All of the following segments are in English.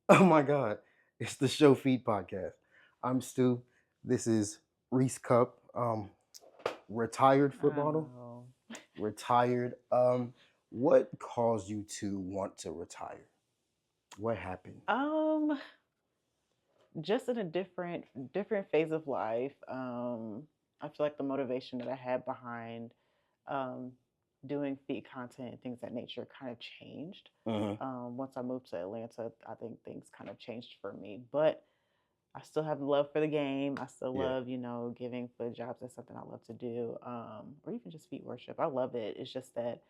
Oh my God. It's the Show Feed podcast. I'm Stu. This is ReeseCup. Retired I footballer. know. Retired. What caused you to want to retire? What happened? Um, just in a different phase of life. I feel like the motivation that I had behind um doing feed content and things of that nature kind of changed. Hmm. Once I moved to Atlanta, I think things kind of changed for me. But I still have love for the game. I still Yeah. love, giving foot jobs. That's something I love to do. Or even just feet worship. I love it. It's just that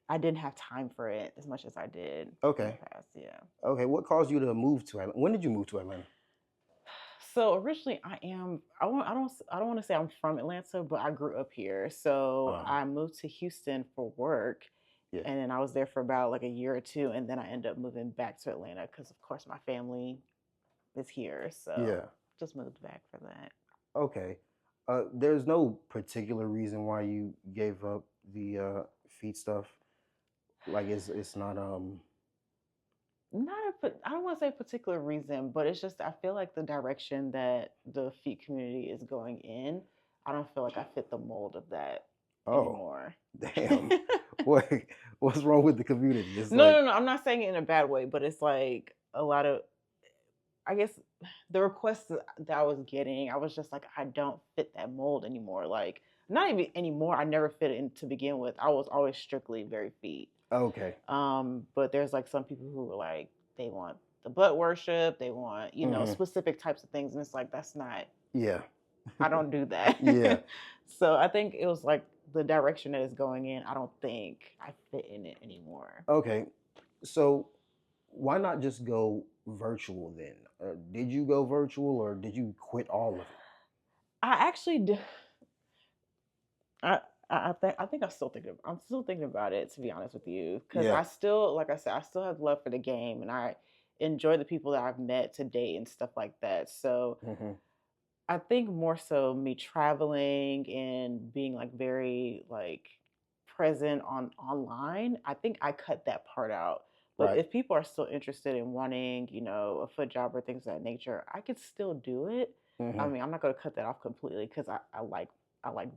I didn't have time for it as much as I did in the Okay. past. Yeah. Okay. What caused you to move to Atlanta? When did you move to Atlanta? So originally, I don't want to say I'm from Atlanta, but I grew up here. So Uh, I moved to Houston for work, yeah. and then I was there for about like a year or two, and then I ended up moving back to Atlanta because, of course, my family is here. So Yeah. just moved back for that. Okay. There's no particular reason why you gave up the feet stuff. Like it's not Not a, I don't want to say a particular reason, but it's just I feel like the direction that the feet community is going in, I don't feel like I fit the mold of that oh, anymore. damn. What what's wrong with the community? It's No, like, no, no. I'm not saying it in a bad way, but it's like a lot of, I guess, the requests that I was getting, I was just like, I don't fit that mold anymore. Like, not even anymore. I never fit it in to begin with. I was always strictly very feet. okay. But there's like some people who were like, they want the butt worship, they want, Hmm. specific types of things. And it's like, that's not, Yeah. I don't do that. Yeah. So I think it was like the direction that it's going in. I don't think I fit in it anymore. Okay. So why not just go virtual then? Did you go virtual or did you quit all of it? I actually do. I I think I'm still thinking about it, to be honest with you, because Yeah. I still, like I said, I still have love for the game, and I enjoy the people that I've met to date and stuff like that. So Hmm. I think more so me traveling and being like very like present on online. I think I cut that part out. But Right. if people are still interested in wanting, a foot job or things of that nature, I could still do it. I Hmm. mean, I'm not going to cut that off completely because I like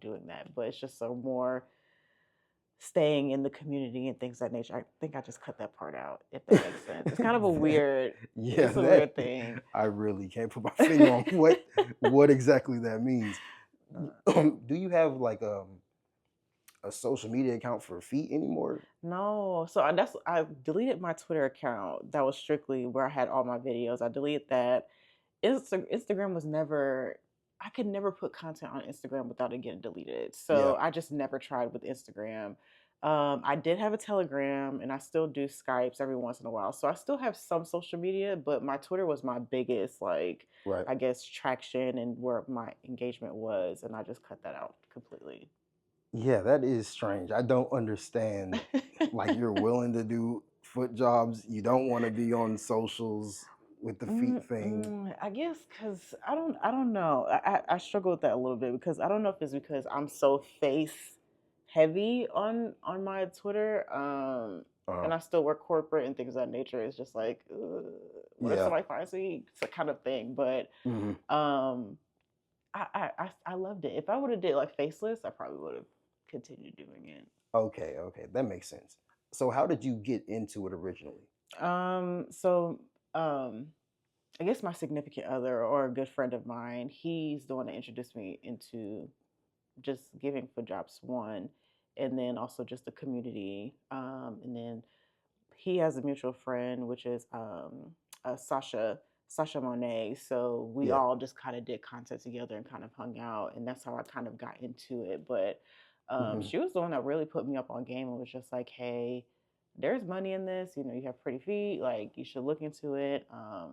doing that, but it's just so more staying in the community and things of that nature. I think I just cut that part out, if that makes sense. It's kind of a That- weird, yeah, it's a that weird thing. I really can't put my finger on what exactly that means. Do you have like a social media account for feet anymore? No, so I deleted my Twitter account. That was strictly where I had all my videos. I deleted that. Instagram was never. I could never put content on Instagram without it getting deleted. Yeah. So I just never tried with Instagram. I did have a Telegram, and I still do Skypes every once in a while. So I still have some social media, but my Twitter was my biggest, like, Right. I guess, traction and where my engagement was, and I just cut that out completely. Yeah, that is strange. I don't understand. Like you're willing to do foot jobs, you don't want to be on socials with the feet thing. I guess because I don't know. I struggle with that a little bit because I don't know if it's because I'm so face heavy on my Twitter, Uh, and I still work corporate and things of that nature. It's just like, what if yeah. somebody finds me? It's a kind of thing. But Hmm. um, I loved it. If I would have did like faceless, I probably would have continued doing it. Okay, okay, that makes sense. So how did you get into it originally? So I guess my significant other or a good friend of mine, he's the one that introduced me into just giving for jobs one, and then also just the community. And then he has a mutual friend, which is Sasha Monet. So we Yeah. all just kind of did content together and kind of hung out, and that's how I kind of got into it. But Hmm. she was the one that really put me up on game and was just like, "Hey, there's money in this. You have pretty feet. Like you should look into it."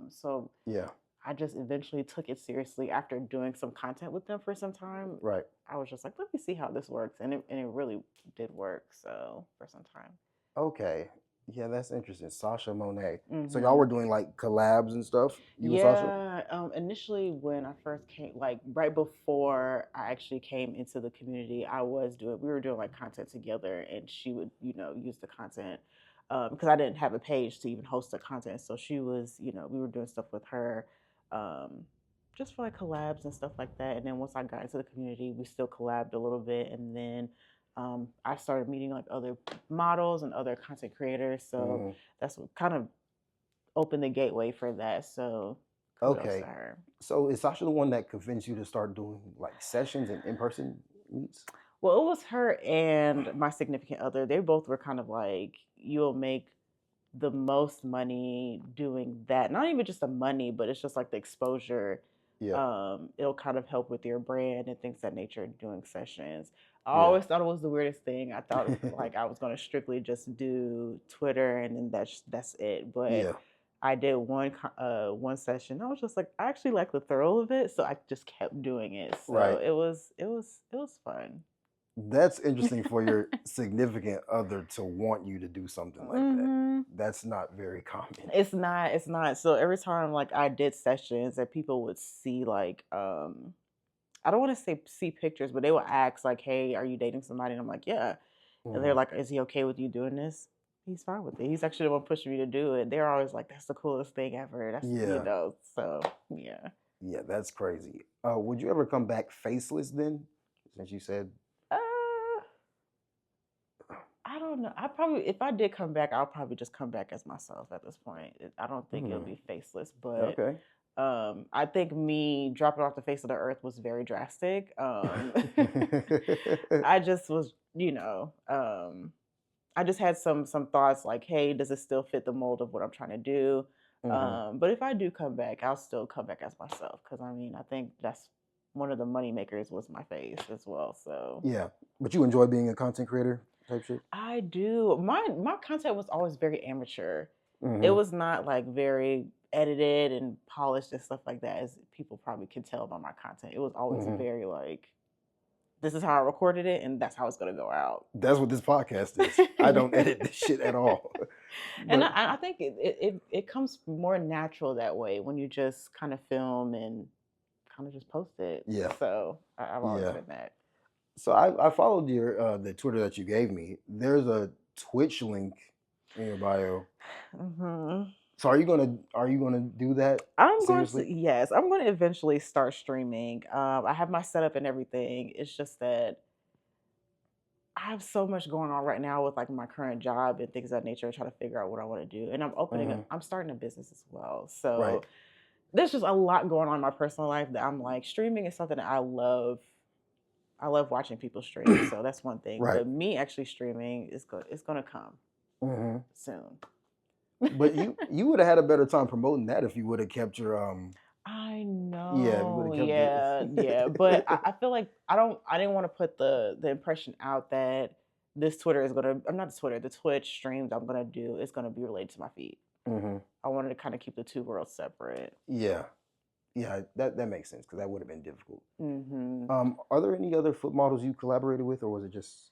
So Yeah. I just eventually took it seriously after doing some content with them for some time. Right. I was just like, let me see how this works, and it really did work. So for some time. Okay. Yeah, that's interesting. Sasha Monet. So y'all were hmm doing like collabs and stuff. You and Sasha. Yeah. Initially, when I first came, like right before I actually came into the community, we were doing like content together, and she would, use the content. because I didn't have a page to even host the content. So she was, we were doing stuff with her, um, just for like collabs and stuff like that. And then once I got into the community, we still collabed a little bit, and then I started meeting like other models and other content creators. So Hmm. that's what kind of opened the gateway for that. So kudos to Okay. her. So is Sasha the one that convinced you to start doing like sessions and in-person meets? Well, it was her and my significant other. They both were kind of like, you'll make the most money doing that. Not even just the money, but it's just like the exposure. Yeah. It'll kind of help with your brand and things of that nature doing sessions. I Yeah. always thought it was the weirdest thing. I thought like I was gonna strictly just do Twitter and then that's it. But Yeah. I did one session. I was just like, I actually like the thrill of it, so I just kept doing it. So Right. it was fun. That's interesting for your significant other to want you to do something like that. Hmm. That's not very common. It's not. So every time like I did sessions that people would see like I don't want to say see pictures, but they would ask like, "Hey, are you dating somebody?" And I'm like, "Yeah." And they're Hmm. like, "Is he okay with you doing this?" He's fine with it. He's actually the one pushing me to do it. They're always like, "That's the coolest thing ever." Yeah. So yeah. Yeah, that's crazy. Would you ever come back faceless then? Since you said, Uh, I don't know. I probably, if I did come back, I'll probably just come back as myself at this point. I don't think it'll hmm, be faceless, but okay. I think me dropping off the face of the earth was very drastic. I just was, I just had some thoughts like, hey, does it still fit the mold of what I'm trying to do? Hmm. But if I do come back, I'll still come back as myself because I mean, I think that's one of the money makers was my face as well. So Yeah, but you enjoy being a content creator type shit. I do. My content was always very amateur. It Hmm. was not like very edited and polished and stuff like that, as people probably can tell by my content. It was always Hmm. very like, this is how I recorded it, and that's how it's gonna go out. That's what this podcast is. I don't edit this shit at all. And But I think it comes more natural that way when you just kind of film and kind of just post it. yeah, So I've always yeah. been that. So I followed your the Twitter that you gave me. There's a Twitch link in your bio. Hmm. So are you gonna do that I'm going seriously? to, yes, I'm going to eventually start streaming. I have my setup and everything. It's just that I have so much going on right now with like my current job and things of that nature, trying to figure out what I want to do. And Hmm. I'm starting a business as well. Right. So there's just a lot going on in my personal life that I'm like, streaming is something that I love. I love watching people stream. So that's one thing. Right. But me actually streaming it's going to come Hmm. soon. But you would have had a better time promoting that if you would have kept your I yeah, if you would know, have kept yeah. But it. I feel like I didn't want to put the impression out that this Twitter is gonna, I'm not the Twitter, the Twitch streams I'm gonna do is gonna be related to my feed. Hmm. I wanted to kind of keep the two worlds separate. Yeah, yeah, that makes sense because that would have been difficult. Hmm. Are there any other foot models you collaborated with, or was it just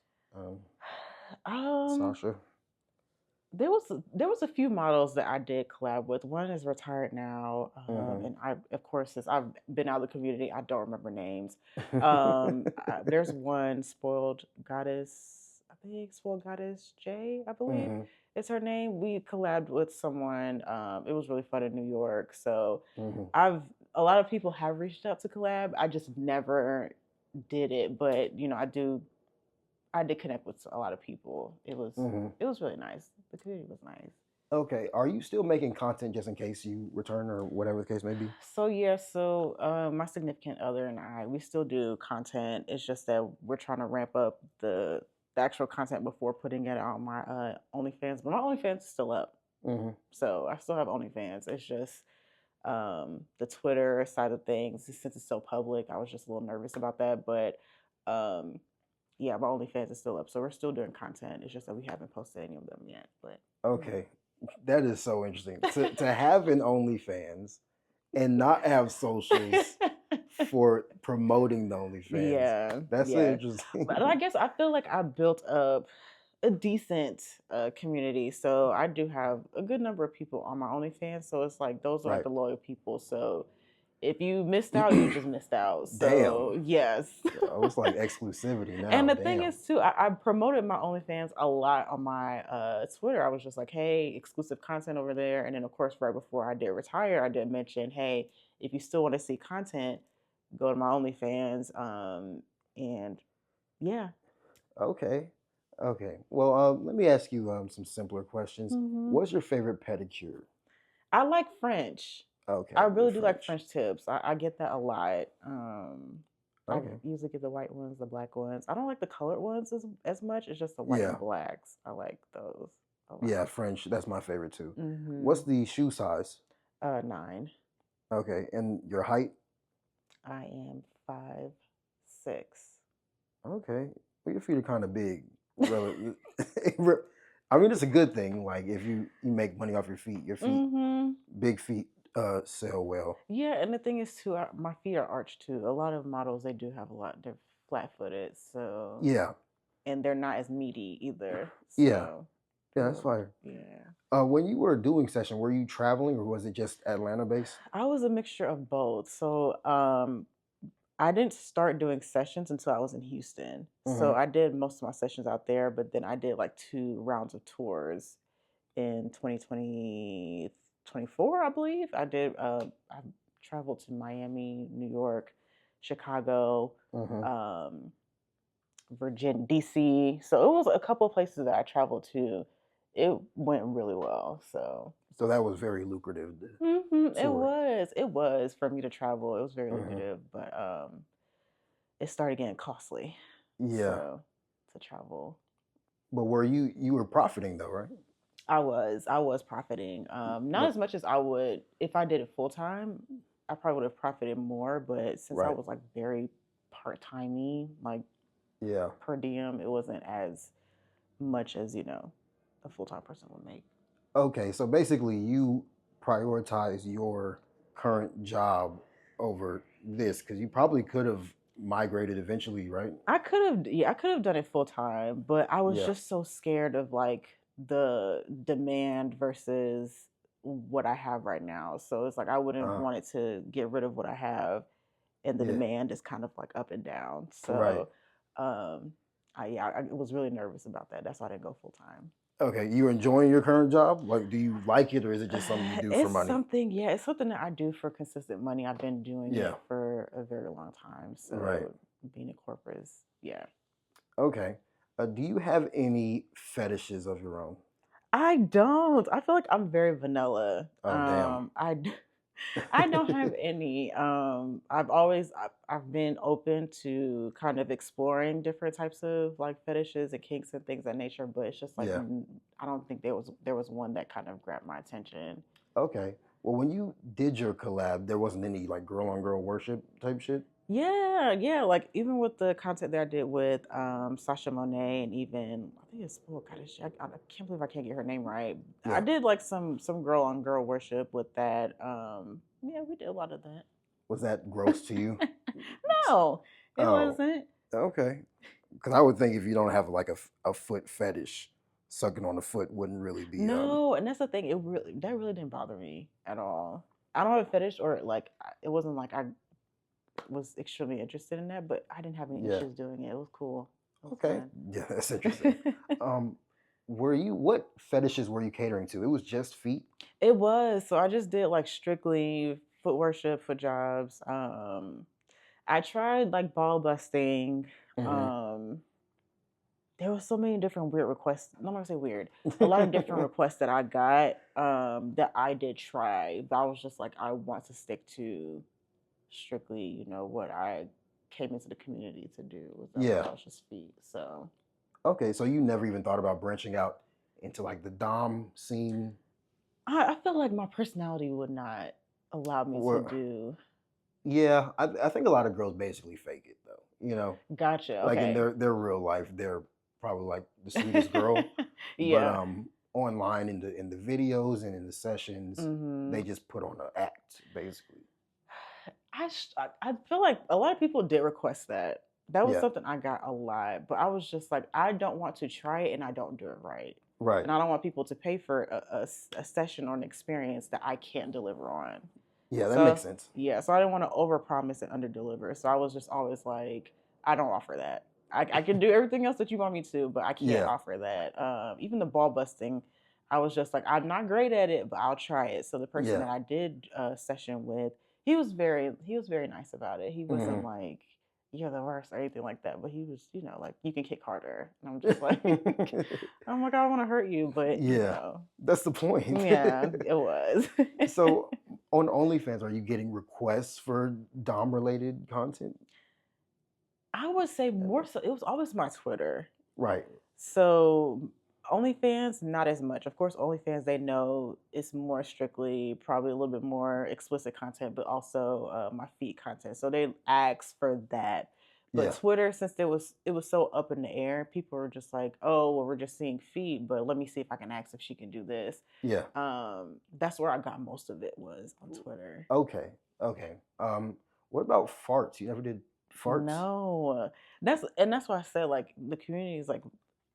Um, Sasha? there was a few models that I did collab with. One is retired now, Hmm. and I, of course, since I've been out of the community, I don't remember names. There's one spoiled goddess, I think spoiled goddess J, I believe Hmm. is her name. We collabed with someone. It was really fun in New York. So Hmm. I've a lot of people have reached out to collab. I just never did it, but I did connect with a lot of people. Hmm. It was really nice. The community was nice. Okay, are you still making content just in case you return or whatever the case may be? So yeah, so my significant other and I, we still do content. It's just that we're trying to ramp up the actual content before putting it on my OnlyFans. But my OnlyFans is still up, Hmm. so I still have OnlyFans. It's just the Twitter side of things. Since it's so public, I was just a little nervous about that. But um, yeah, my OnlyFans is still up, so we're still doing content. It's just that we haven't posted any of them yet. But Okay, that is so interesting to have an OnlyFans and not have socials for promoting the OnlyFans. yeah, That's yeah. But I interesting. guess I feel like I built up a decent community. So I do have a good number of people on my OnlyFans. So it's like those are like Right. the loyal people. So if you missed out, you just missed out. So Damn. yes. Oh, it's like exclusivity now. And the Damn. thing is too, I promoted my OnlyFans a lot on my Twitter. I was just like, hey, exclusive content over there. And then of course, right before I did retire, I did mention, hey, if you still want to see content, go to my OnlyFans. And yeah. Okay. Okay. Well, let me ask you some simpler questions. Hmm. What's your favorite pedicure? I like French. Okay, I the really do like French. French tips. I get that a lot. I Okay. usually get the white ones, the black ones. I don't like the colored ones as much. It's just the white Yeah. and blacks. I like those a lot. Yeah, French. That's my favorite too. Mm-hmm. What's the shoe size? 9. Okay, and your height? I am 5'6". Okay. Well, your feet are kind of big. I mean, it's a good thing. Like if you make money off your feet, Mm-hmm. big feet, sell well. Yeah, and the thing is too, my feet are arched too. A lot of models they do have a lot. They're flat-footed, so Yeah. and they're not as meaty either. Yeah. So Yeah, that's fire. yeah. When you were doing session, were you traveling or was it just Atlanta based? I was a mixture of both. So I didn't start doing sessions until I was in Houston. So Mm-hmm. I did most of my sessions out there, but then I did like 2 rounds of tours in 2024, I believe. I traveled to Miami, New York, Chicago, Mm-hmm. Virginia, DC. So it was a couple of places that I traveled to. It went really well. So So that was very lucrative. it Tour. was for me to travel. It was very Mm-hmm. lucrative, but it started getting costly. Yeah. So to travel, But you were profiting though, right? I was profiting. Not But as much as I would if I did it full time. I probably would have profited more, but since I right. was like very part timey, like Yeah. per diem, it wasn't as much as a full time person would make. Okay, so basically you prioritize your current job over this because you probably could have migrated eventually, right? I could have, yeah, I could have done it full time, but I was Yeah. just so scared of like the demand versus what I have right now. So it's like I wouldn't Uh, want it to get rid of what I have, and the yeah. demand is kind of like up and down. Right. So, I was really nervous about that. That's why I didn't go full time. Okay, you enjoying your current job? Like, do you like it or is it just something you do for It's money? something, yeah, it's something that I do for consistent money. I've been doing Yeah. it for a very long time. Right. So being a corporate is, yeah. Okay. Do you have any fetishes of your own? I don't. I feel like I'm very vanilla. Oh, damn. I don't have any. I've been open to kind of exploring different types of like fetishes and kinks and things of that nature, but it's just like Yeah. I don't think there was one that kind of grabbed my attention. Okay. Well, when you did your collab, there wasn't any like girl on girl worship type shit? Yeah. Like even with the content that I did with Sasha Monet and even I think it's I can't believe I can't get her name right. I Yeah. did like some girl on girl worship with that. Yeah, we did a lot of that. Was that gross to you? No, it Oh, wasn't. okay. Because I would think if you don't have like a foot fetish, sucking on the foot wouldn't really be. No, and that's the thing. That really didn't bother me at all. I don't have a fetish, or like it wasn't like I was extremely interested in that, but I didn't have any Yeah. issues doing it. It was cool. It was Okay. fun. Yeah, that's interesting. What fetishes were you catering to? It was just feet? It was. So I just did like strictly foot worship, foot jobs. I tried like ball busting. Mm-hmm. There were so many different weird requests. I'm not gonna say weird. A lot of different requests that I got that I did try, but I was just like, I want to stick to strictly, what I came into the community to do. Yeah. That was just feet. So Okay, so you never even thought about branching out into like the dom scene? I feel like my personality would not allow me to Or do. yeah, I think a lot of girls basically fake it though. You know, Gotcha. like in Okay. their real life, they're probably like the sweetest girl. But Yeah. online in the videos and in the sessions, they Hmm. just put on an act basically. I feel like a lot of people did request that. That was Yeah. something I got a lot, but I was just like, I don't want to try it and I don't do it right. Right. And I don't want people to pay for a session or an experience that I can't deliver on. Yeah, that makes So sense. yeah, so I didn't want to overpromise and underdeliver. So I was just always like, I don't offer that. I can do everything else that you want me to, but I can't Yeah. offer that. Even the ball busting, I was just like, I'm not great at it, but I'll try it. So the person Yeah. that I did a session with, he was very nice about it. He wasn't Mhm. like, you're the worst or anything like that, but he was, like, you can kick harder. And I'm just like, I'm like, I don't want to hurt you, but Yeah, that's the point. yeah, it was. So on OnlyFans, are you getting requests for Dom related content? I would say more so. It was always my Twitter. Right. So OnlyFans, not as much. Of course, OnlyFans, they know it's more strictly, probably a little bit more explicit content, but also my feed content. So they ask for that. But Yeah. Twitter, since it was so up in the air, people were just like, "Oh, well, we're just seeing feed, but let me see if I can ask if she can do this." Yeah. That's where I got most of it was on Twitter. Okay. Okay. What about farts? You never did farts? No, that's why I said like the community is like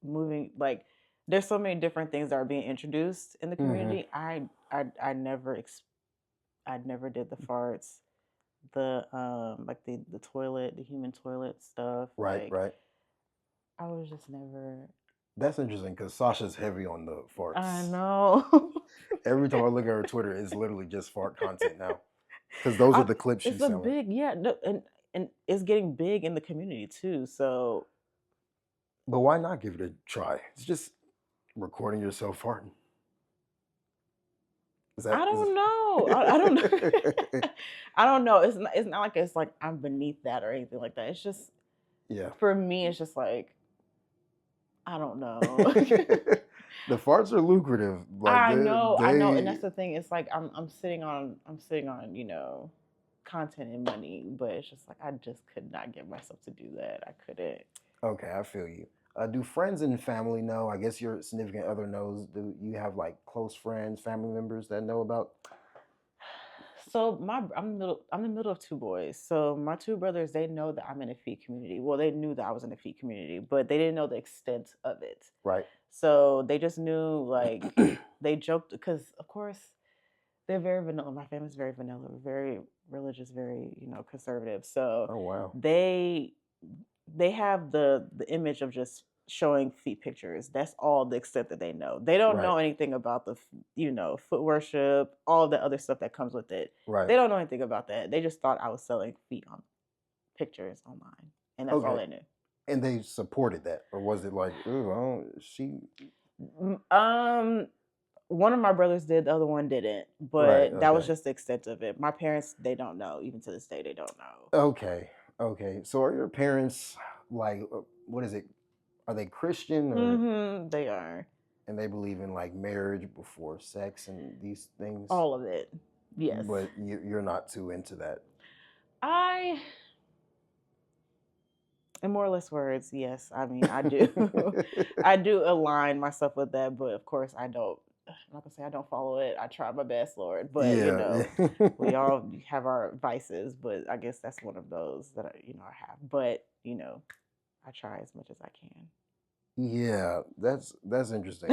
moving. Like there's so many different things that are being introduced in the Hmm. community. I never I never did the farts, the like the toilet, the human toilet stuff. Right. Like Right. I was just never. That's interesting because Sasha's heavy on the I farts. know. Every time I look at her Twitter, it's literally just fart content now because those are I, the clips it's she's a selling. big no, and it's getting big in the community too. So But why not give it a try? It's just recording yourself farting. Is I that is don't know. I don't know. I don't know. It's not like it's like I'm beneath that or anything like that. It's just yeah. for me. It's just like I don't know. The farts are lucrative. Like I know, and they that's the thing. It's like I'm sitting on content and money, but it's just like I just could not get myself to do that. I couldn't. okay, I feel you. Do friends and family know? I guess your significant other knows. Do you have like close friends, family members that know about? So I'm the middle of two boys. So my two brothers, they know that I'm in a feed community. Well, they knew that I was in a feed community, but they didn't know the extent of it. Right. So they just knew, like, they joked because, of course, they're very vanilla. My family's very vanilla, very religious, very conservative. So Oh wow. they they have the image of just showing feet pictures. That's all the extent that they know. They don't Right. know anything about the foot worship, all the other stuff that comes with it. Right. They don't know anything about that. They just thought I was selling feet on pictures online, and that's all Okay. they knew. And they supported that, or was it like, oh, she? One of my brothers did, the other one didn't, Right. but that was Okay. just the extent of it. My parents, they don't know. Even to this day, they don't know. Okay. Okay. So are your parents like, what is it? Are they Christian or? They are. And they believe in like marriage before sex and these things, All of it. Yes. but you're not too into that. I, in more or less words, yes. I mean, I do. I do align myself with that, but of course, I don't. I'm not gonna say I don't follow it. I try my best, Lord, but Yeah. we all have our vices. But I guess that's one of those that I have. But I try as much as I can. Yeah, that's interesting.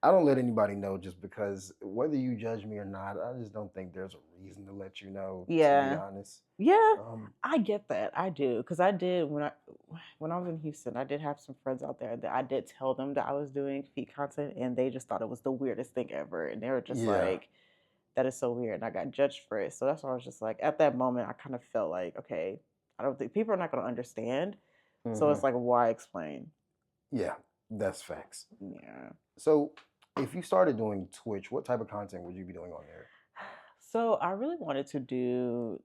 I don't let anybody know just because whether you judge me or not, I just don't think there's a reason to let you know. To be Yeah. honest, Yeah, um, I get that. I do because I did when I was in Houston. I did have some friends out there that I did tell them that I was doing feed content, and they just thought it was the weirdest thing ever, and they were just yeah, like, "That is so weird," and I got judged for it. So that's why I was just like, at that moment, I kind of felt like, okay, I don't think people are not going to understand. So hmm it's like, why explain? yeah, that's facts. Yeah. So, if you started doing Twitch, what type of content would you be doing on there? So I really wanted to do,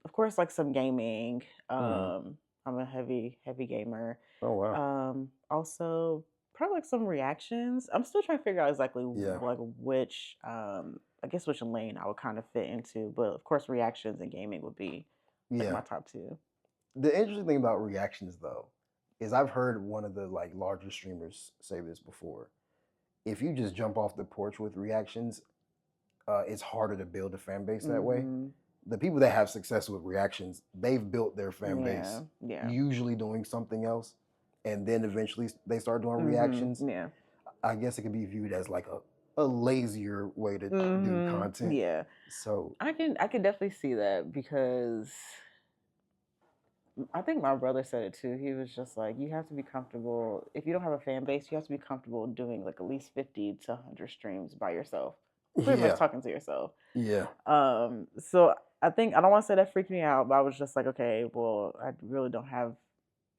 of course, like some gaming. Hmm. I'm a heavy gamer. Oh wow, Also probably like some reactions. I'm still trying to figure out exactly yeah, like which I guess which lane I would kind of fit into, but of course reactions and gaming would be like yeah. my top two. The interesting thing about reactions though is I've heard one of the like larger streamers say this before. If you just jump off the porch with reactions, it's harder to build a fan base that way. Mhm. The people that have success with reactions, they've built their fan base Yeah. Yeah. usually doing something else, and then eventually they start doing Mhm. reactions. Yeah. I guess it could be viewed as like a lazier way to do content. Yeah. So I can definitely see that because I think my brother said it too. He was just like, you have to be comfortable. If you don't have a fan base, you have to be comfortable doing like at least 50 to 100 streams by yourself, pretty much yeah, talking to yourself. yeah, So I think I don't want to say that freaked me out, but I was just like, okay, well, I really don't have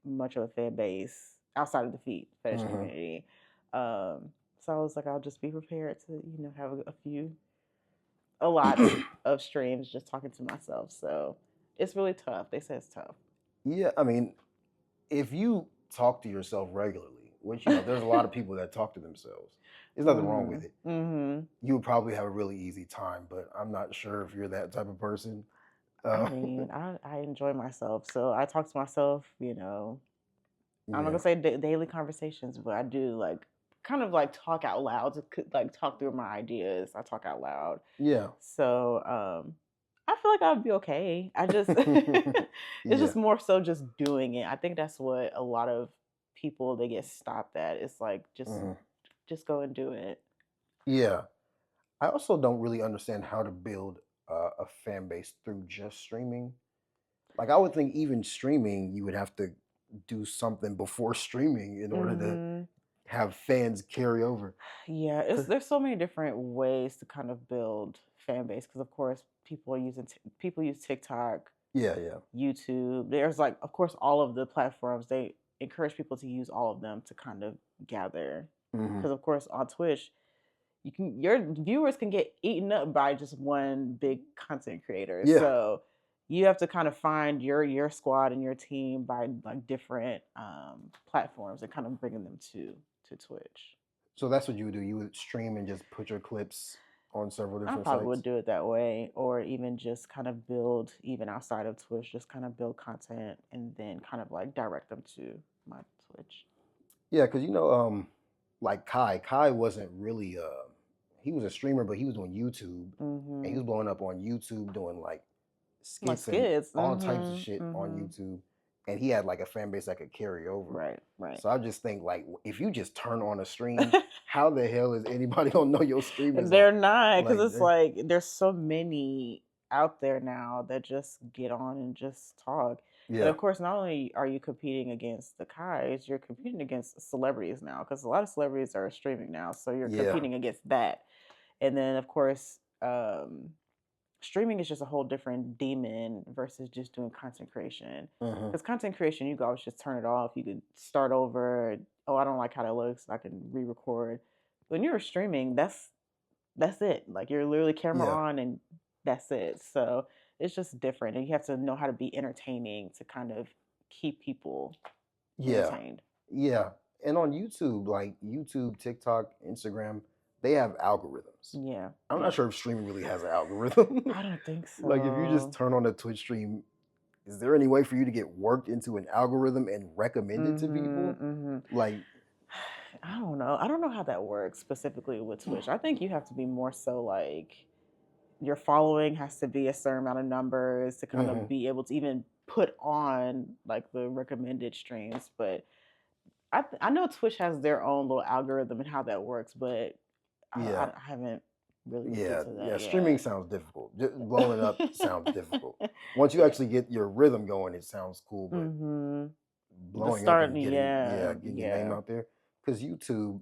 much of a fan base outside of the feet fetish hmm community. So I was like, I'll just be prepared to, have a lot of streams just talking to myself. So it's really tough. They say it's tough. yeah. I mean, if you talk to yourself regularly, which there's a lot of people that talk to themselves. There's nothing wrong with it. Mm-hmm. You would probably have a really easy time, but I'm not sure if you're that type of person. I Uh, mean, I enjoy myself, so I talk to myself. I'm not yeah, gonna say daily conversations, but I do like kind of like talk out loud to like talk through my ideas. I talk out loud, yeah, so I feel like I'd be okay. I just it's yeah, just more so just doing it. I think that's what a lot of people they get stopped at. It's like hmm just go and do it. yeah. I also don't really understand how to build a fan base through just streaming. Like I would think even streaming, you would have to do something before streaming in order to Hmm. have fans carry over. Yeah, 'Cause- there's so many different ways to kind of build fan base because of course people use TikTok, yeah, yeah, YouTube. There's like of course all of the platforms they encourage people to use all of them to kind of gather hmm because of course on Twitch your viewers can get eaten up by just one big content creator. yeah. So you have to kind of find your squad and your team by like different platforms and kind of bringing them to Twitch. So that's what you would do. You would stream and just put your clips on several I different probably would sites. do it that way, or even just kind of build, even outside of Twitch, just kind of build content and then kind of like direct them to my Twitch. Yeah, because like Kai wasn't really he was a streamer, but he was on YouTube and he Mm-hmm. was blowing up on YouTube doing like Like skits and skits. all types of Mm-hmm. shit on Mm-hmm. YouTube, and he had like a fan base that could carry over. Right. Right. So I just think like if you just turn on a stream, how the hell is anybody gonna know your stream is on? They're not because Like, it's like there's so many out there now that just get on and just talk. And yeah, of course, not only are you competing against the Kais, you're competing against celebrities now because a lot of celebrities are streaming now. So you're yeah, competing against that. And then, of course, streaming is just a whole different demon versus just doing content creation. hmm Because content creation, you can always just turn it off. You could start over. Oh, I don't like how that looks. I can re-record. When you're streaming, that's it. Like you're literally camera yeah, on and that's it. So it's just different, and you have to know how to be entertaining to kind of keep people yeah, entertained. yeah. And on YouTube, like YouTube, TikTok, Instagram, they have algorithms. Yeah, I'm not yeah. sure if streaming really has an algorithm. I don't think Like if you just so. turn on a Twitch stream, is there any way for you to get worked into an algorithm and recommend it to Mm-hmm. people? Mm-hmm. Like, I don't know. I don't know how that works specifically with Twitch. I think you have to be more so like your following has to be a certain amount of numbers to kind of mhm, be able to even put on like the recommended streams. But I know Twitch has their own little algorithm and how that works, but yeah, I haven't really looked yeah, into yeah. that Streaming yet. sounds difficult. Just blowing it up sounds difficult. Once you Yeah. actually get your rhythm going, it sounds cool. But Mm-hmm. The blowing up start, and yeah, getting your name yeah. out there. Because YouTube,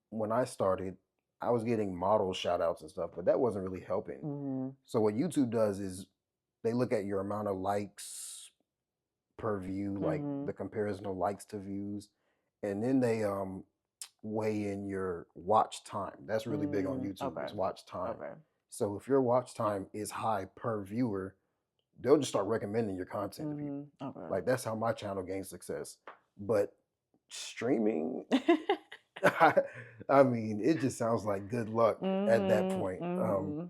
when I started, I was getting model shout outs and stuff, but that wasn't really helping. Mm-hmm. So what YouTube does is they look at your amount of likes per view, like Mm-hmm. the comparison of likes to views, and then they weigh in your watch time. That's really big on YouTube. Okay. Is watch time. Okay. So if your watch time is high per viewer, they'll just start recommending your content to people. Okay. Like that's how my channel gained success. But streaming, I mean, it just sounds like good luck at that point. Mm-hmm.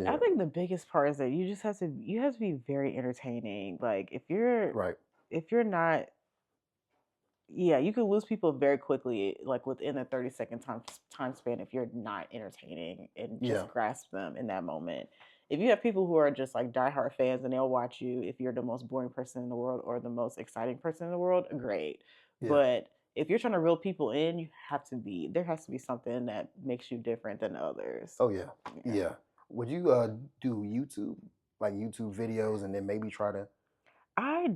I Yeah, think the biggest part is that you have to be very entertaining. Like right. if you're not, yeah, you could lose people very quickly, like within a 30-second time span if you're not entertaining and Yeah, just grasp them in that moment. If you have people who are just like diehard fans and they'll watch you if you're the most boring person in the world or the most exciting person in the world, great. yeah, But if you're trying to reel people in, there has to be something that makes you different than others. Oh yeah, Yeah. yeah. Would you do YouTube, like YouTube videos, and then maybe try to? I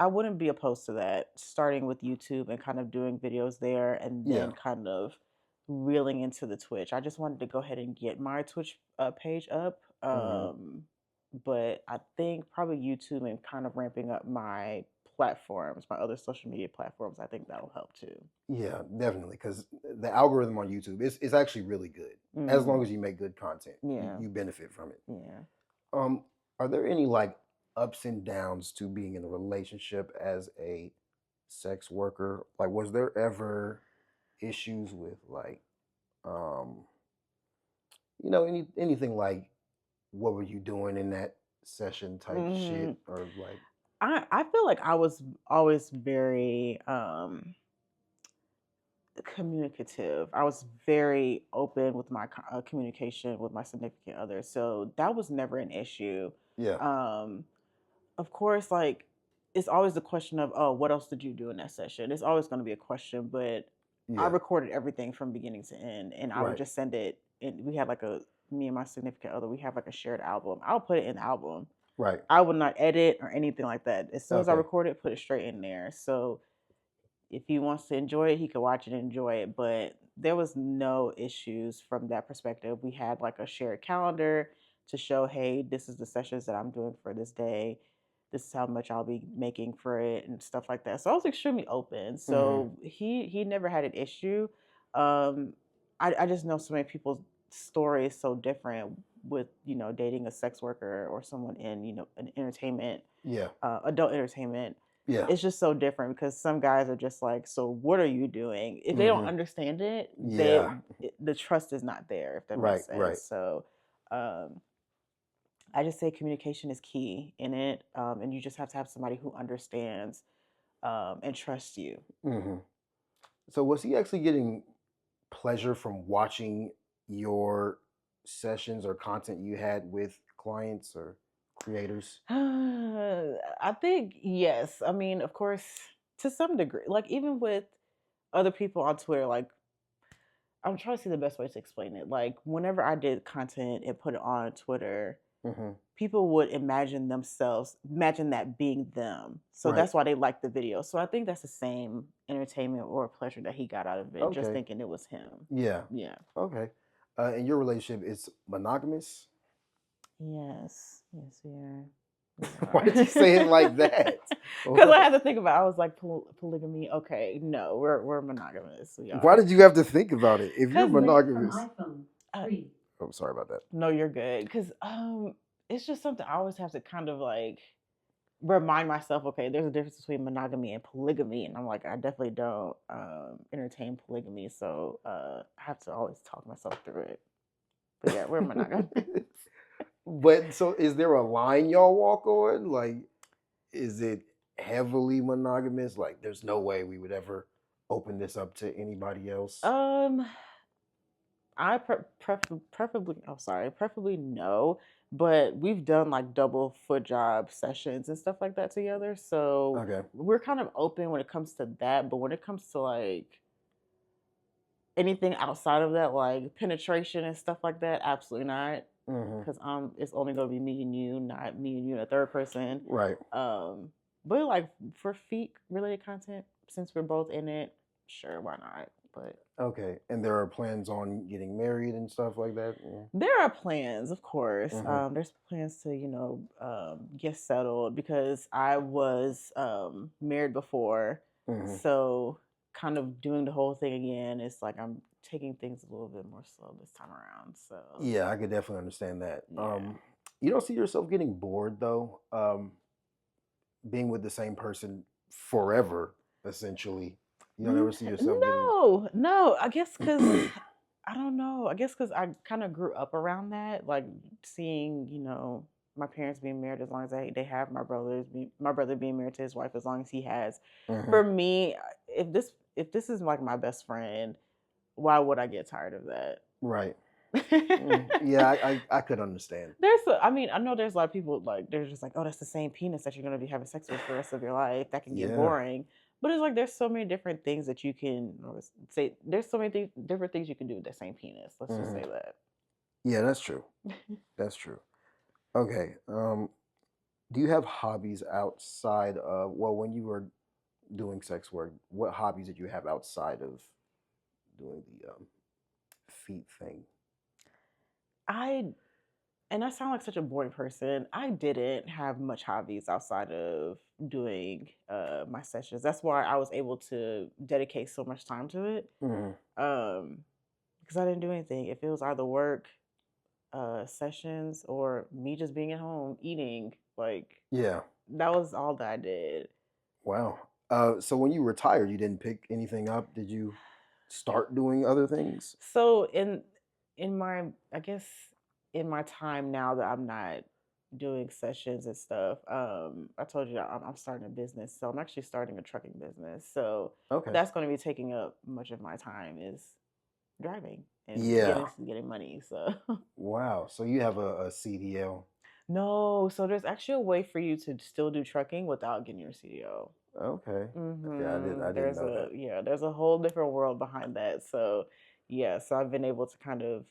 wouldn't be opposed to that, starting with YouTube and kind of doing videos there and Yeah. then kind of reeling into the Twitch. I just wanted to go ahead and get my Twitch page up. Hmm. But I think probably YouTube and kind of ramping up my platforms, my other social media platforms, I think that'll help too. Yeah, definitely. Because the algorithm on YouTube is actually really good. As long Mm, as you make good content, yeah, you benefit from it. yeah. Are there any like ups and downs to being in a relationship as a sex worker? Like, was there ever issues with like, um, anything like what were you doing in that session type Mm, shit, or like, I feel like I was always very communicative. I was very open with my communication with my significant other, so that was never an issue. yeah, Um, of course, like it's always the question of, oh, what else did you do in that session? It's always going to be a question, but I yeah, recorded everything from beginning to end, and I would right, just send it. And we had like me and my significant other, we have like a shared album. I'll put it in the album. right, I would not edit or anything like that. As soon as I okay, record it, put it straight in there. So if he wants to enjoy it, he could watch it and enjoy it. But there was no issues from that perspective. We had like a shared calendar to show, hey, this is the sessions that I'm doing for this day. This is how much I'll be making for it and stuff like that. So I was extremely open. hmm, So he never had an issue. Um, I just know so many people's story is so different with dating a sex worker or someone in an entertainment, yeah, adult entertainment. yeah, It's just so different because some guys are just like, so what are you doing? If they don't hmm, understand it, yeah, the trust is not there, if that right, makes right. sense. So um, I just say communication is key in it, and you just have to have somebody who understands and trusts you. Hmm. So was he actually getting pleasure from watching your sessions or content you had with clients or creators? I think yes. I mean, of course, to some degree, like even with other people on Twitter, like I'm trying to see the best way to explain it. Like whenever I did content and put it on Twitter, Hmm. people would imagine that being them. So Right. that's why they liked the video. So I think that's the same entertainment or pleasure that he got out of it, just Okay. thinking it was him. Yeah. Yeah. Okay. And your relationship is monogamous? Yes. Yes, we are. We Why are. did you say it like that? Because I had to think about it. I was like, polygamy. Okay, no, we're monogamous. We Why are. did you have to think about it? If you're Because monogamous, uh, oh, sorry about that. no, you're good. Because it's just something I always have to kind of like remind myself, okay, there's a difference between monogamy and polygamy, and I'm like, I definitely don't entertain polygamy, so I have to always talk myself through it. But yeah, we're monogamous. But so is there a line y'all walk on? Like, is it heavily monogamous? Like, there's no way we would ever open this up to anybody else? um, preferably no, but we've done like double foot job sessions and stuff like that together, so Okay. we're kind of open when it comes to that. But when it comes to like anything outside of that, like penetration and stuff like that, absolutely not. Hmm. Because it's only gonna be me and you, not me and you and a third person. Right. But like for feet related content, since we're both in it, sure, why not? But Okay. And there are plans on getting married and stuff like that? there are plans, of course. Mm-hmm. There's plans to get settled because I was married before, Mm-hmm. so kind of doing the whole thing again. It's like I'm taking things a little bit more slow this time around. So Yeah, I could definitely understand that. yeah. You don't see yourself getting bored though, being with the same person forever, essentially. You don't ever see yourself getting. No, no. I guess because I don't know. I guess because I kind of grew up around that, like seeing, my parents being married as long as they have, my brother being married to his wife as long as he has. Hmm. For me, if this is like my best friend, why would I get tired of that? Right. Yeah, I could understand. I mean, I know there's a lot of people like they're just like, oh, that's the same penis that you're gonna be having sex with for the rest of your life. That can get Yeah. boring. But it's like there's so many different things that you can say. There's so many different things you can do with the same penis. Let's just Hmm. say that. Yeah, that's true. That's true. Okay. Do you have hobbies outside of, well, when you were doing sex work, what hobbies did you have outside of doing the feet thing? I and I sound like such a boring person. I didn't have much hobbies outside of doing my sessions. That's why I was able to dedicate so much time to it. Hmm. Um, because I didn't do anything. If it was either work, sessions, or me just being at home eating, like Yeah. that was all that I did. Wow. So when you retired, you didn't pick anything up. Did you start doing other things? So in my I guess in my time now that I'm not doing sessions and stuff, I told you that I'm starting a business. So I'm actually starting a trucking business. So Okay. that's going to be taking up much of my time is driving and Yeah. getting money. So Wow. So you have a CDL. no, so there's actually a way for you to still do trucking without getting your CDO. Okay. Okay. I didn't There's know that. there's a whole different world behind that. So yeah, so I've been able to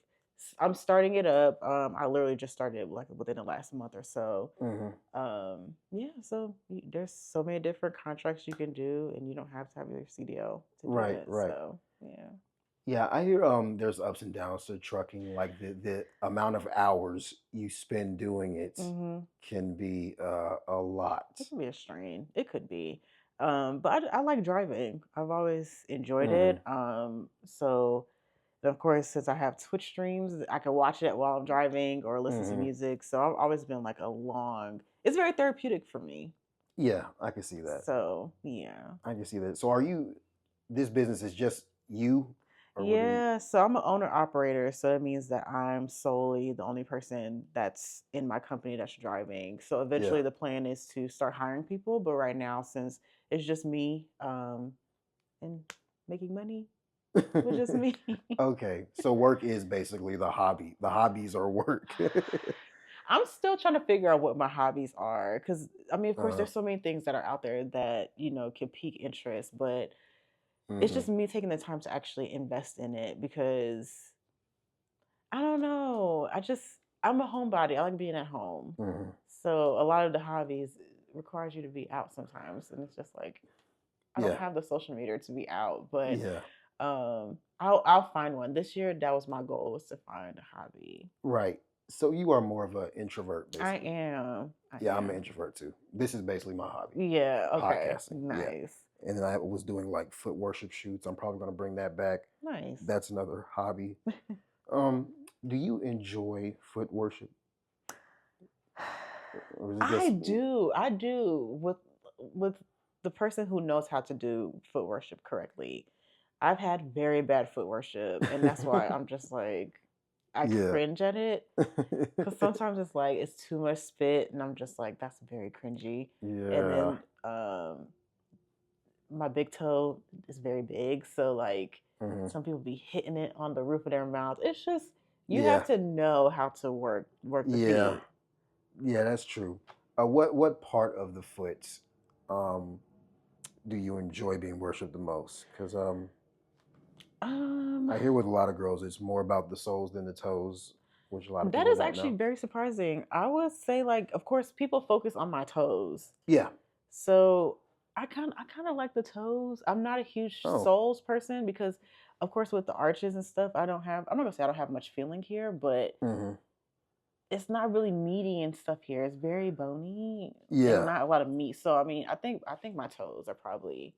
I'm starting it up. I literally just started like within the last month or so. Hmm. Yeah, so there's so many different contracts you can do, and you don't have to have your CDO to do Right. it. Right. So yeah. Yeah, I hear there's ups and downs to trucking. Like the amount of hours you spend doing it Mm-hmm. can be a lot. It could be a strain. It could be. But I like driving. I've always enjoyed Hmm. it. So and of course, since I have Twitch streams, I can watch it while I'm driving or listen to Hmm. music. So I've always been like it's very therapeutic for me. Yeah, I can see that. So yeah. I can see that. So are you? This business is just you, or what do you? Yeah, so I'm an owner operator, so it means that I'm solely the only person that's in my company that's driving. So Yeah. eventually the plan is to start hiring people, but right now since it's just me and making money with just me. Okay, so work is basically the hobby. The hobbies are work. I'm still trying to figure out what my hobbies are cuz I mean of course uh, there's so many things that are out there that, can pique interest, but it's hmm. just me taking the time to actually invest in it because I don't know. I'm a homebody. I like being at home. Hmm. So a lot of the hobbies requires you to be out sometimes, and it's just like I don't Yeah, have the social media to be out, but yeah, I'll find one. This year that was my goal was to find a hobby. right. So you are more of an introvert, I basically. am. I Yeah, I'm an am. introvert too. This is basically my hobby, Yeah, okay. podcasting. Yeah, Nice. and then I was doing like foot worship shoots. I'm probably going to bring that back. Nice. That's another hobby. Um, do you enjoy foot worship, or is it I just? do. I do with the person who knows how to do foot worship correctly. I've had very bad foot worship, and that's why I'm just like I Yeah. cringe at it because sometimes it's like it's too much spit, and I'm just like that's very cringy. And Yeah. then my big toe is very big, so like Hmm. some people be hitting it on the roof of their mouth. It's just you Yeah. have to know how to work the Yeah. feet. Yeah, that's true. What part of the foot um do you enjoy being worshipped the most? Because Um, I hear with a lot of girls it's more about the soles than the toes, which a lot of That people is don't actually know. very surprising. I would say, like, of course, people focus on my toes. Yeah. So I kind of like the toes. I'm not a huge Oh. soles person because, of course, with the arches and stuff, I'm not gonna say I don't have much feeling here, but Hmm. it's not really meaty and stuff here. It's very bony and Yeah. not a lot of meat. So I think my toes are probably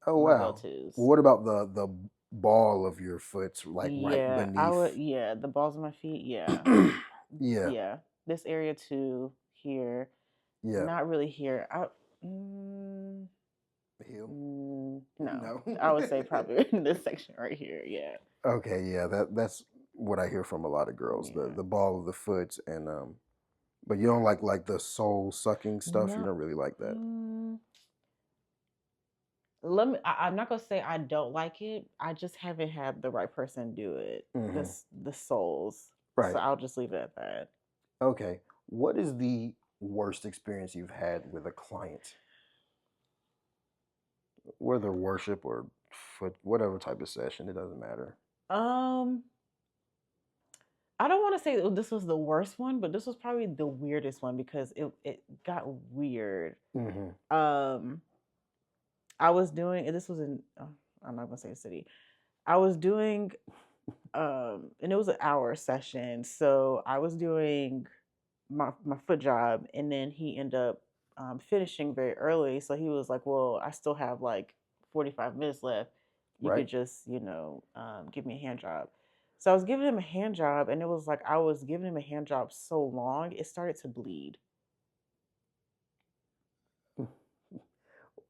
Oh my wow. go-tos. What about the ball of your foot, like right Yeah, beneath? yeah, the balls of my feet, yeah. Yeah. Yeah, this area too here, Yeah. not really here. Mm, Heel. no, No. I would say probably in this section right here. Yeah, Okay, yeah, that's what I hear from a lot of girls. The yeah. the ball of the foot and but you don't like the soul sucking stuff. You No, don't really like that. mm, I'm not gonna say I don't like it. I just haven't had the right person do it. Hmm. The souls. So Right. I'll just leave it at that. Okay. What is the worst experience you've had with a client? Whether worship or foot, whatever type of session, it doesn't matter. Um, I don't want to say this was the worst one, but this was probably the weirdest one because it got weird. Mm-hmm. I was doing, and this was in, I'm not gonna say a city. I was doing, and it was an hour session. So I was doing my foot job, and then he ended up finishing very early. So he was like, "Well, I still have like 45 minutes left. You Right? could just, give me a hand job." So I was giving him a hand job, and it was like I was giving him a hand job so long, it started to bleed.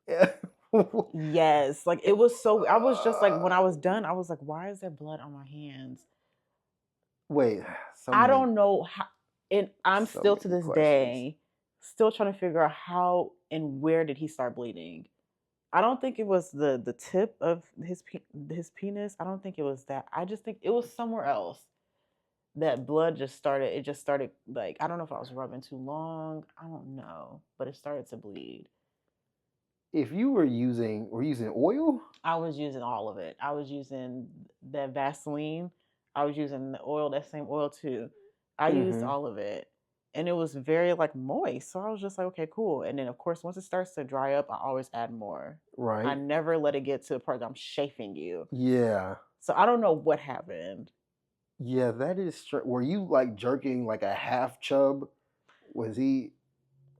Yeah. Yes, like it was so. I was just like, when I was done, I was like, "Why is there blood on my hands?" Wait, so I many, don't know how, and I'm so still to many this questions. day still trying to figure out how and where did he start bleeding. I don't think it was the tip of his penis. I don't think it was that. I just think it was somewhere else that blood just started. It just started, like, I don't know if I was rubbing too long. I don't know, but it started to bleed. If you were using oil? I was using all of it. I was using that Vaseline. I was using the oil, that same oil too. I used Mm-hmm. all of it. And it was very like moist. So I was just like, okay, cool. And then of course, once it starts to dry up, I always add more. I Right. never let it get to the part that I'm chafing you. Yeah. So I don't know what happened. Yeah, that is were you like jerking like a half chub? Was he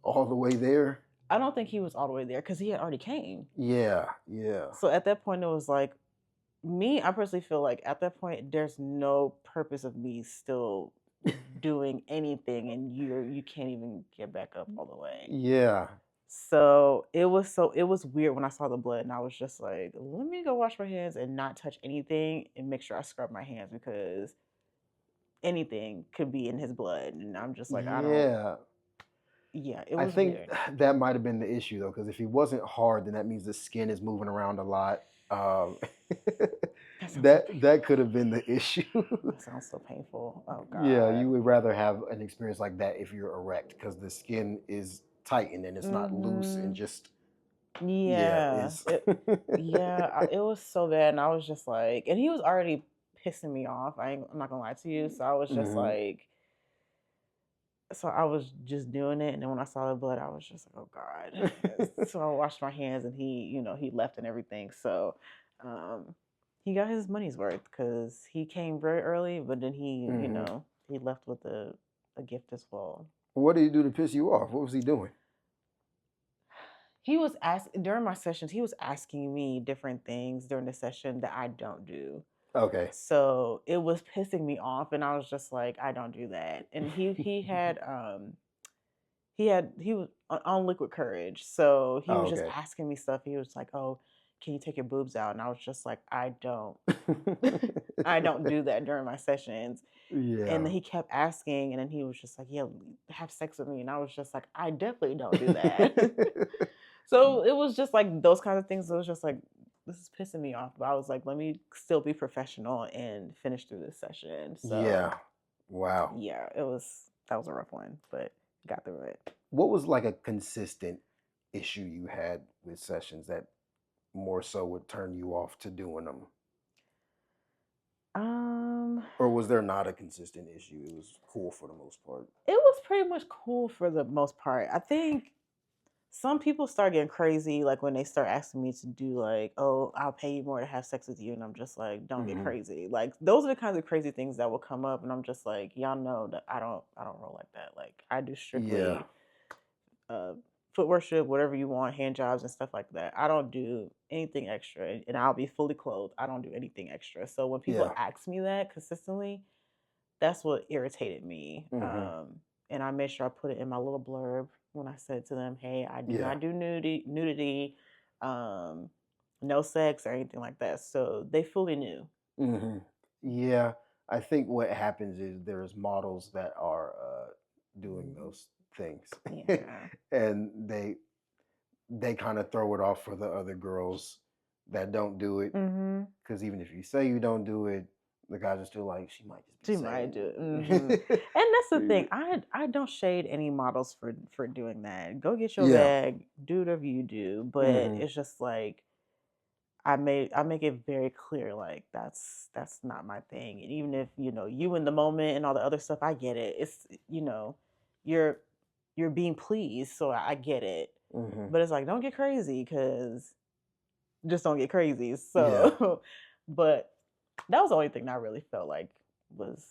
all the way there? I don't think he was all the way there because he had already came. Yeah, yeah. So at that point, it was like, me, I personally feel like at that point, there's no purpose of me still doing anything, and you can't even get back up all the way. Yeah. So it was weird when I saw the blood, and I was just like, let me go wash my hands and not touch anything and make sure I scrub my hands because anything could be in his blood, and I'm just like, I don't. Yeah. Yeah, it I was think weird. that might have been the issue though, because if he wasn't hard, then that means the skin is moving around a lot. That sounds so that painful. could have been the issue. That sounds so painful. Oh Yeah, God. you would rather have an experience like that if you're erect, because the skin is tight and then it's not loose and Mhm. just yeah, Yeah. it's It was so bad, and I was just like, and he was already pissing me off. I'm not gonna lie to you. So I was just hmm like, so I was just doing it, and then when I saw the blood, I was just like, oh God. So I washed my hands, and he left and everything. So, um, he got his money's worth because he came very early, but then hmm he left with a gift as well. What did he do to piss you off? What was he doing? He was asking during my sessions. He was asking me different things during the session that I don't do. Okay. So it was pissing me off, and I was just like, I don't do that. And he was on liquid courage, so he Oh, was just okay. asking me stuff. He was like, "Oh, can you take your boobs out?" And I was just like, I don't. I don't do that during my sessions. And Yeah. then he kept asking, and then he was just like, "Yeah, have sex with me." And I was just like, I definitely don't do that. So it was just like those kind of things. It was just like, this is pissing me off. But I was like, let me still be professional and finish through this session. So Yeah. Wow. yeah, that was a rough one, but got through it. What was like a consistent issue you had with sessions that more so would turn you off to doing them? Um, Or was there not a consistent issue? It was cool for the most part. it was pretty much cool for the most part. I think some people start getting crazy, like when they start asking me to do like, "Oh, I'll pay you more to have sex with you," and I'm just like, "Don't get hmm crazy." Like those are the kinds of crazy things that will come up, and I'm just like, "Y'all know that I don't roll like that. Like I do Yeah. strictly uh, foot worship, whatever you want, hand jobs and stuff like that. I don't do anything extra, and I'll be fully clothed. I don't do anything extra. So when people Yeah. ask me that consistently, that's what irritated me. hmm And I made sure I put it in my little blurb when I said to them, "Hey, I do Yeah. not do nudity, um, no sex or anything like that." So they fully knew. hmm Yeah. I think what happens is there's models that are doing those things, Yeah. and they kind of throw it off for the other girls that don't do it. hmm Because even if you say you don't do it, the guys are still like, she might just be She might do it. saying. And that's the thing. I don't shade any models for doing that. Go get your Yeah. bag, do whatever you do. But hmm it's just like, I make it very clear, like that's not my thing. And even if you in the moment and all the other stuff, I get it. It's you're being pleased, so I get it. Hmm. But it's like, don't get crazy, because just don't get crazy. Yeah. So, but that was the only thing that I really felt like was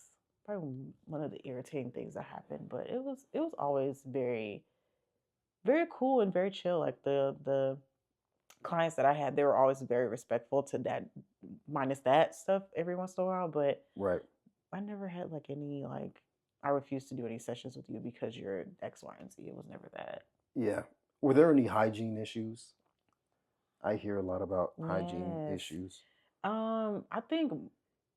probably one of the irritating things that happened. But it was always very very cool and very chill. Like the clients that I had, they were always very respectful to that, minus that stuff every once in a while. But Right. I never had like any like, I refuse to do any sessions with you because you're X, Y, and Z. It was never that. Yeah. Were there any hygiene issues? I hear a lot about hygiene Yes. issues. I think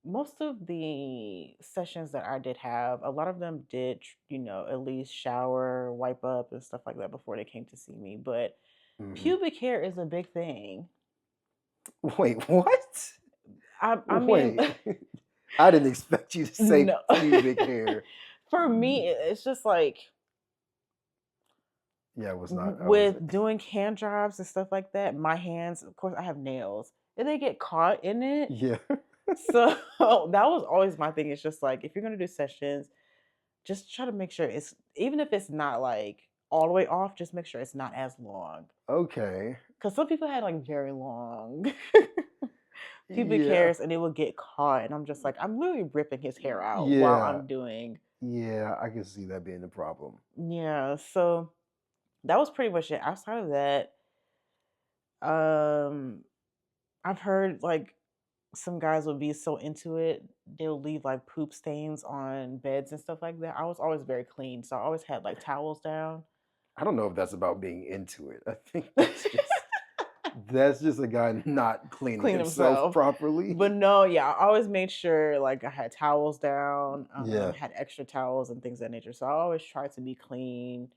most of the sessions that I did have, a lot of them did, at least shower, wipe up, and stuff like that before they came to see me. But Hmm. pubic hair is a big thing. Wait, what? I mean, Wait. I didn't expect you to say no. pubic hair. For me, it's just like Yeah, I was not. I was. with doing hand jobs and stuff like that, my hands, of course, I have nails, and they get caught in it. Yeah. So that was always my thing. It's just like, if you're gonna do sessions, just try to make sure it's, even if it's not like all the way off, just make sure it's not as long. Okay. Because some people had like very long pubic Yeah. hairs and it would get caught, and I'm just like, I'm literally ripping his hair out while Yeah. I'm doing. Yeah. I can see that being the problem. Yeah, so that was pretty much it. Outside of that, um, I've heard like some guys would be so into it, they'll leave like poop stains on beds and stuff like that. I was always very clean, so I always had like towels down. I don't know if that's about being into it. I think that's just a guy not cleaning Clean himself himself. properly. But no, yeah, I always made sure like I had towels down, Yeah. had extra towels and things of that nature. So I always tried to be clean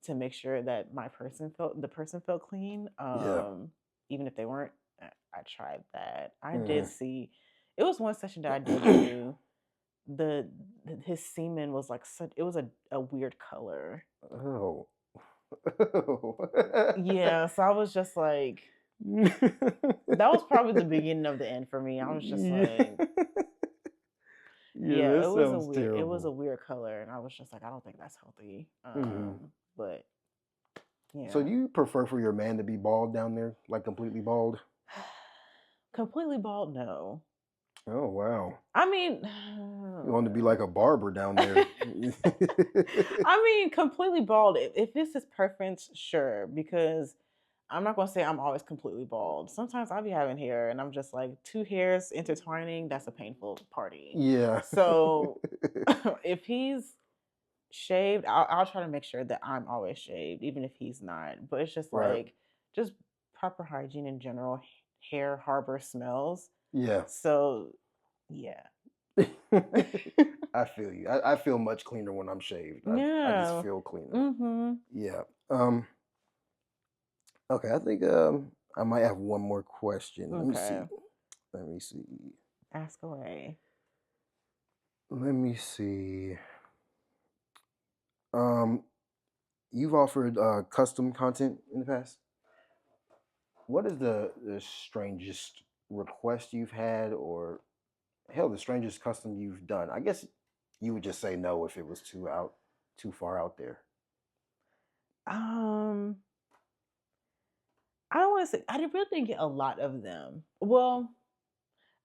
to make sure that the person felt clean. Yeah. Even if they weren't, I tried that. I did Hmm. see, it was one session that I did do. The his semen was like such, it was a weird color. Oh. Yeah, so I was just like, that was probably the beginning of the end for me. I was just Yeah. like, Yeah, yeah, that sounds it was a terrible. weird color, and I was just like, I don't think that's healthy. Hmm. But So yeah. do you prefer for your man to be bald down there, like completely bald? Completely bald, no. Oh wow. I mean, You want to be like a barber down there. I mean, completely bald. If it's his preference, sure. Because I'm not gonna say I'm always completely bald. Sometimes I'll be having hair, and I'm just like, two hairs intertwining. That's a painful party. Yeah. So if he's shaved, I'll try to make sure that I'm always shaved, even if he's not. But it's just Right. like, just proper hygiene in general. Hair harbor smells. Yeah. So yeah. I feel you. I feel much cleaner when I'm shaved. I just Yeah. feel cleaner. Mm-hmm. Yeah. Okay, I think I might have one more question. Let me see. Okay. Let me see. Ask away. Let me see. Um, you've offered custom content in the past. What is the strangest request you've had, or hell, the strangest custom you've done? I guess you would just say no if it was too far out there. Um, I don't want to say, really didn't get a lot of them. Well,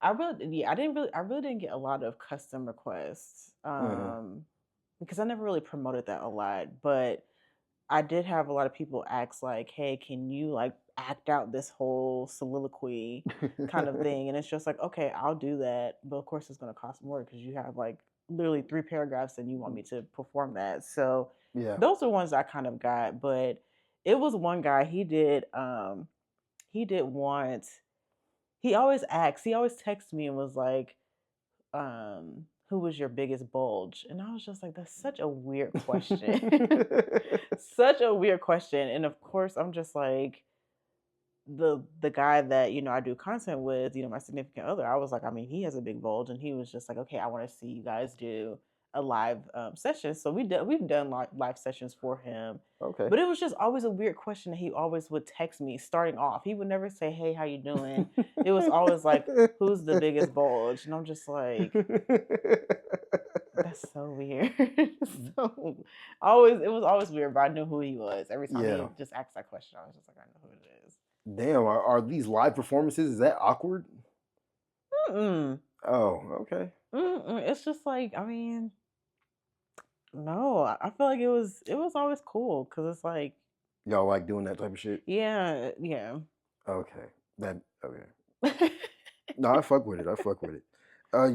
I really didn't get a lot of custom requests. Hmm. Because I never really promoted that a lot, but I did have a lot of people ask like, "Hey, can you like act out this whole soliloquy kind of thing?" And it's just like, "Okay, I'll do that, but of course it's going to cost more because you have like literally 3 paragraphs and you want me to perform that." So Yeah. those are ones I kind of got, but it was one guy, he did want, he always texted me and was like, who was your biggest bulge? And I was just like, that's such a weird question. Such a weird question. And of course, I'm just like, the guy that, I do content with, my significant other, I was like, I mean, he has a big bulge, and he was just like, okay, I want to see you guys do a live session. So we've done live sessions for him. Okay. But it was just always a weird question that he always would text me starting off. He would never say, "Hey, how you doing?" It was always like, "Who's the biggest bulge?" And I'm just like, that's so weird. So always, it was always weird, but I knew who he was. Every time he Yeah. just asked that question, I was just like, I know who it is. Damn, are these live performances, is that awkward? Mm-mm. Oh, okay. Mm-mm. It's just like, I mean, no, I feel like it was always cool because it's like, Y'all like doing that type of shit? yeah, yeah. Okay. Okay. No, I fuck with it. I fuck with it.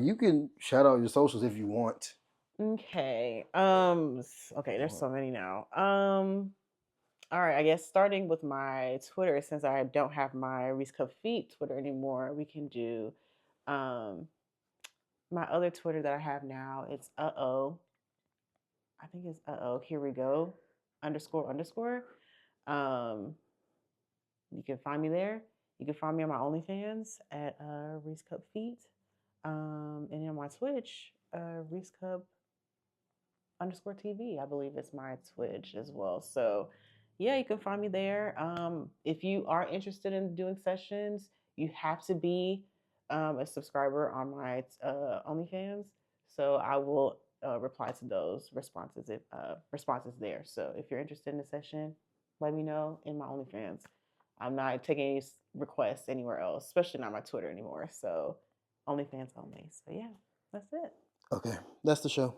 You can shout out your socials if you want. Okay. Okay, there's so many now. All right, I guess starting with my Twitter, since I don't have my ReeseCup Feet Twitter anymore, we can do um my other Twitter that I have now. It's I think it's here we go underscore underscore. Um, you can find me there. You can find me on my OnlyFans at Reese Cup Feet. And on my Twitch, Reese Cup underscore TV. I believe it's my Twitch as well. So yeah, you can find me there. If you are interested in doing sessions, you have to be a subscriber on my OnlyFans. So I will reply to those responses if responses there. So if you're interested in a session, let me know in my OnlyFans. I'm not taking any requests anywhere else, especially not my Twitter anymore. So OnlyFans only. So yeah, that's it. Okay. That's the show.